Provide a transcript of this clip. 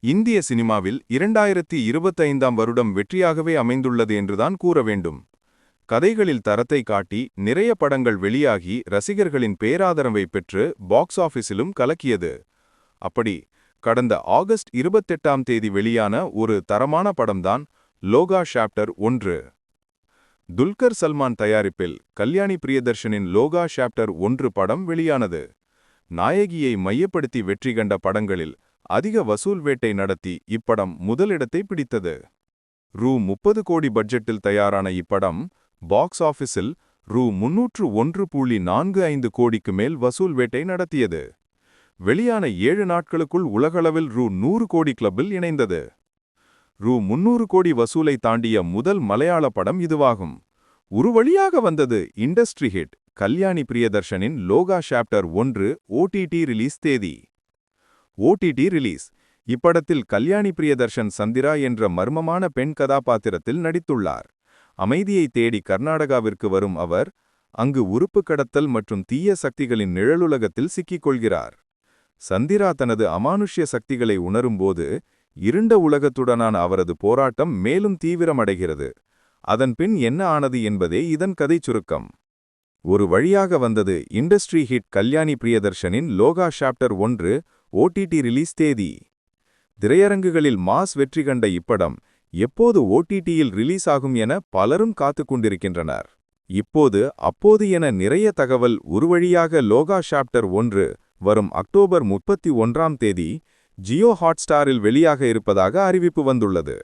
இந்திய சினிமாவில் 2025ஆம் வருடம் வெற்றியாகவே அமைந்துள்ளது என்றுதான் கூற வேண்டும். கதைகளில் தரத்தை காட்டி நிறைய படங்கள் வெளியாகி ரசிகர்களின் பேராதரவை பெற்று பாக்ஸ் ஆபீஸிலும் கலக்கியது. அப்படி கடந்த ஆகஸ்ட் 28ஆம் தேதி வெளியான ஒரு தரமான படம்தான் லோகா சாப்டர் 1. துல்கர் சல்மான் தயாரிப்பில் கல்யாணி பிரியதர்ஷனின் லோகா சாப்டர் 1 படம் வெளியானது. நாயகியை மையப்படுத்தி வெற்றி கண்ட படங்களில் அதிக வசூல் வேட்டை நடத்தி இப்படம் முதலிடத்தை பிடித்தது. ரூ. 30 கோடி பட்ஜெட்டில் தயாரான இப்படம் பாக்ஸ் ஆபீஸில் ரூ. 301.45 கோடிக்கு மேல் வசூல் வேட்டை நடத்தியது. வெளியான 7 நாட்களுக்குள் உலகளவில் ரூ. 100 கோடி கிளப்பில் இணைந்தது. ரூ. 300 கோடி வசூலை தாண்டிய முதல் மலையாள படம் இதுவாகும். ஒரு வழியாக வந்தது இண்டஸ்ட்ரி ஹிட் கல்யாணி பிரியதர்ஷனின் லோகா சாப்டர் 1 ஓடிடி ரிலீஸ் தேதி. OTT release. இப்படத்தில் கல்யாணி பிரியதர்ஷன் சந்திரா என்ற மர்மமான பெண் கதாபாத்திரத்தில் நடித்துள்ளார். அமைதியை தேடி கர்நாடகாவிற்கு வரும் அவர் அங்கு உறுப்பு கடத்தல் மற்றும் தீய சக்திகளின் நிழலுலகத்தில் சிக்கிக் கொள்கிறார். சந்திரா தனது அமானுஷ்ய சக்திகளை உணரும்போது இருண்ட உலகத்துடனான அவரது போராட்டம் மேலும் தீவிரமடைகிறது. அதன்பின் என்ன ஆனது என்பதே இதன் கதை சுருக்கம். ஒரு வழியாக வந்தது இண்டஸ்ட்ரி ஹிட் கல்யாணி பிரியதர்ஷனின் லோகா சாப்டர் 1 ஓடிடி ரிலீஸ் தேதி. திரையரங்குகளில் மாஸ் வெற்றி கண்ட இப்படம் எப்போது ஓடிடியில் ரிலீஸ் ஆகும் என பலரும் காத்துக் கொண்டிருக்கின்றனர். இப்போது அப்போது என நிறைய தகவல் ஒரு வழியாக லோகா சாப்டர் 1 வரும் அக்டோபர் 31ஆம் தேதி ஜியோ ஹாட்ஸ்டாரில் வெளியாக இருப்பதாக அறிவிப்பு வந்துள்ளது.